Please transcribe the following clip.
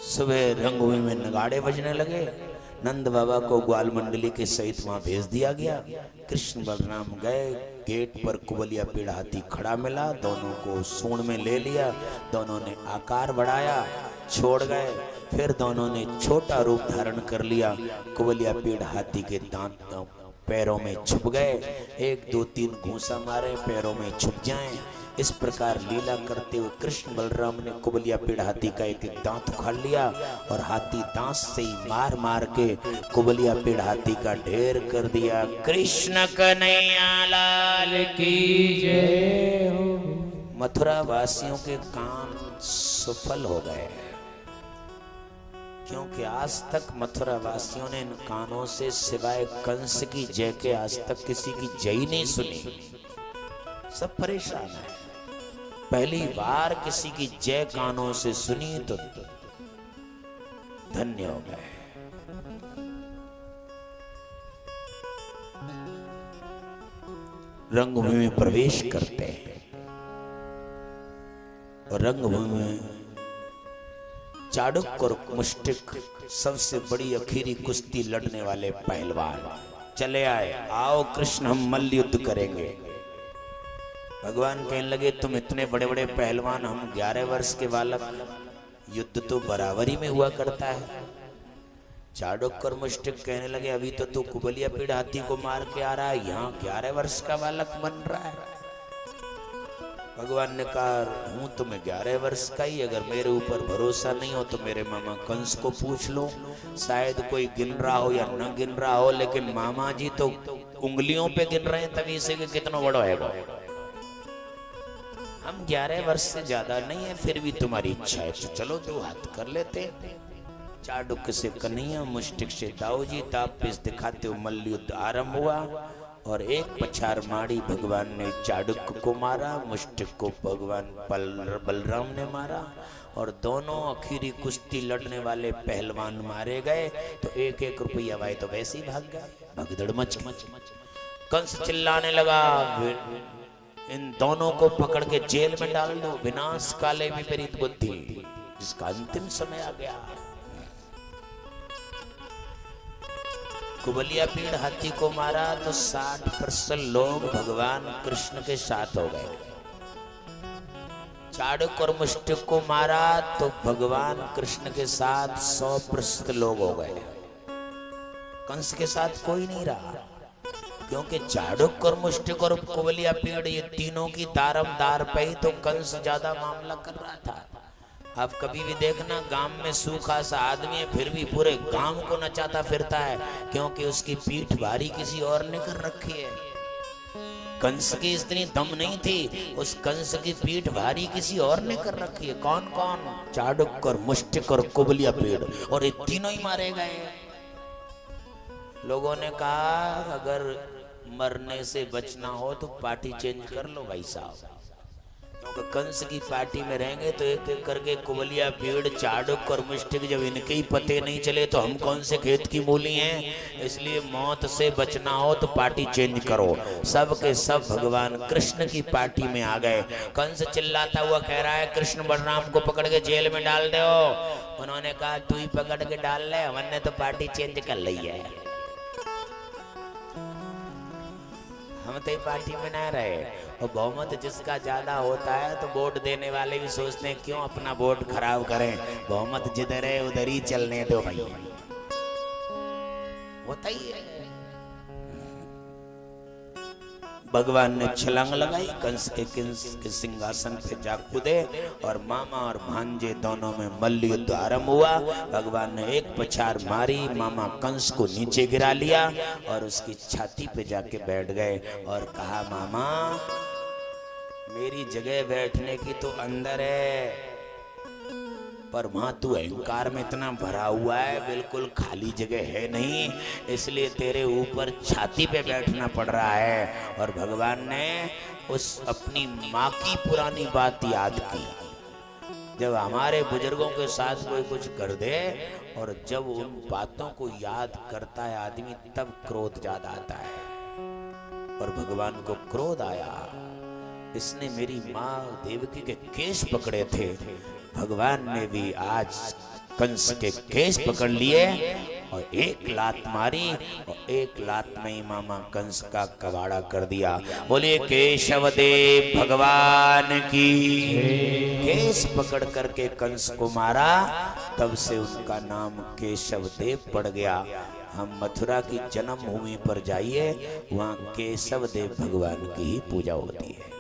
सुबह रंगभूमि में नगाड़े बजने लगे। नंद बाबा को ग्वाल मंडली के सहित वहां भेज दिया गया। कृष्ण बलराम गए, गेट पर कुबलिया पेड़ हाथी खड़ा मिला, दोनों को सूंड में ले लिया, दोनों ने आकार बढ़ाया, छोड़ गए। फिर दोनों ने छोटा रूप धारण कर लिया। कुबलिया पेड़ हाथी के दांत पैरों में छुप गए, 1 2 3 घूंसा मारे पैरों में छुप जाएं। इस प्रकार लीला करते हुए कृष्ण बलराम ने कुबलिया पेड़ हाथी का एक एक दांत उखाड़ लिया और हाथी दांत से ही मार मार के कुबलिया पेड़ हाथी का ढेर कर दिया। कृष्ण कन्हैया लाल की जय हो। मथुरा वासियों के कान सफल हो गए, क्योंकि आज तक मथुरा वासियों ने इन कानों से सिवाय कंस की जय के आज तक किसी की जय नहीं सुनी। सब परेशान है। पहली बार किसी की जय कानों से सुनी तो धन्य हो गए। रंगभूमि में प्रवेश करते हैं और रंगभूमि में चाणक्य और मुष्टिक सबसे बड़ी आखिरी कुश्ती लड़ने वाले पहलवान चले आए। आओ कृष्ण, हम मल्ल युद्ध करेंगे। भगवान कहने लगे, तुम इतने बड़े बड़े पहलवान, हम 11 वर्ष के बालक, युद्ध तो बराबरी में हुआ करता है। चाणक्य और मुष्टिक कहने लगे, अभी तो तू कुबलिया पेड़ हाथी को मार के आ रहा है, यहाँ 11 वर्ष का बालक बन रहा है। भगवान ने कहा, हूं तो मैं 11 वर्ष का ही, अगर मेरे ऊपर भरोसा नहीं हो तो मेरे मामा कंस को पूछ लो, शायद कोई गिन रहा हो या न गिन रहा हो, लेकिन मामा जी तो उंगलियों पे गिन रहे हैं, तभी से कि कितना बड़ा है वो। हम 11 वर्ष से ज्यादा नहीं है, फिर भी तुम्हारी इच्छा है तो चलो 2 हाथ कर लेते। चाणक्य से कन्हैया, मुष्टिक से दाऊजी तापस दिखाते हुए मल्ल युद्ध आरंभ हुआ और एक पछाड़ मारी भगवान ने चाणक्य को मारा, मुष्टिक को भगवान बलराम ने मारा और दोनों आखिरी कुश्ती लड़ने वाले पहलवान मारे गए। तो 1-1 रुपया भाई तो वैसे ही भाग गया, भगदड़ मच। कंस चिल्लाने लगा, इन दोनों को पकड़ के जेल में डाल दो, विनाश काले विपरीत बुद्धि, जिसका अंतिम समय आ गया। कुबलिया पेड़ हाथी को मारा तो 60% लोग भगवान कृष्ण के साथ हो गए। चाणक्य और मुष्टिक को मारा तो भगवान कृष्ण के साथ 100% लोग हो गए। कंस के साथ कोई नहीं रहा, क्योंकि चाणक्य और मुष्टिक और कुबलिया पेड़ ये तीनों की दारमदार पे ही तो कंस ज्यादा मामला कर रहा था। आप कभी भी देखना, गांव में सूखा सा आदमी है फिर भी पूरे गांव को नचाता फिरता है, क्योंकि उसकी पीठ भारी किसी और ने कर रखी है। कंस की इतनी दम नहीं थी, उस कंस की पीठ भारी किसी और ने कर रखी है। कौन कौन? चाणक्य और मुष्टिक और कुबलिया पेड़, और ये तीनों ही मारे गए। लोगों ने कहा, अगर मरने से बचना हो तो पार्टी चेंज कर लो भाई साहब, क्योंकि कंस की पार्टी में रहेंगे तो एक एक करके कुबलिया पेड़, चाणक्य और मुष्टिक, जब इनके ही पते नहीं चले तो हम कौन से खेत की मूली हैं। इसलिए मौत से बचना हो तो पार्टी चेंज करो। सब के सब भगवान कृष्ण की पार्टी में आ गए। कंस चिल्लाता हुआ कह रहा है, कृष्ण बलराम को पकड़ के जेल में डाल दो। उन्होंने कहा, तू ही पकड़ के डाल ले, हमने तो पार्टी चेंज कर ली है, हम तो पार्टी में ना रहे। और बहुमत जिसका ज्यादा होता है तो वोट देने वाले भी सोचते हैं, क्यों अपना वोट खराब करें, बहुमत जिधर है उधर ही चलने दो भाई, होता ही है। भगवान ने छलांग लगाई, कंस के सिंहासन पे जा कूदे और मामा और भांजे दोनों में मल्ल युद्ध आरंभ हुआ। भगवान ने एक पछाड़ मारी, मामा कंस को नीचे गिरा लिया और उसकी छाती पे जाके बैठ गए और कहा, मामा मेरी जगह बैठने की तो अंदर है, पर वहां तू अहंकार में इतना भरा हुआ है, बिल्कुल खाली जगह है नहीं, इसलिए तेरे ऊपर छाती पे बैठना पड़ रहा है। और भगवान ने उस अपनी माँ की पुरानी बात याद की। जब हमारे बुजुर्गों के साथ कोई कुछ कर दे और जब उन बातों को याद करता है आदमी, तब क्रोध ज्यादा आता है। और भगवान को क्रोध आया, इसने मेरी माँ देवकी के केश पकड़े थे। भगवान ने भी आज कंस के केस पकड़ लिए और एक लात मारी और एक लात में ही मामा कंस का कबाड़ा कर दिया। बोले केशव देव भगवान की। केस पकड़ करके कंस को मारा, तब से उनका नाम केशव देव पड़ गया। हम मथुरा की जन्मभूमि पर जाइए, वहाँ केशव देव भगवान की ही पूजा होती है।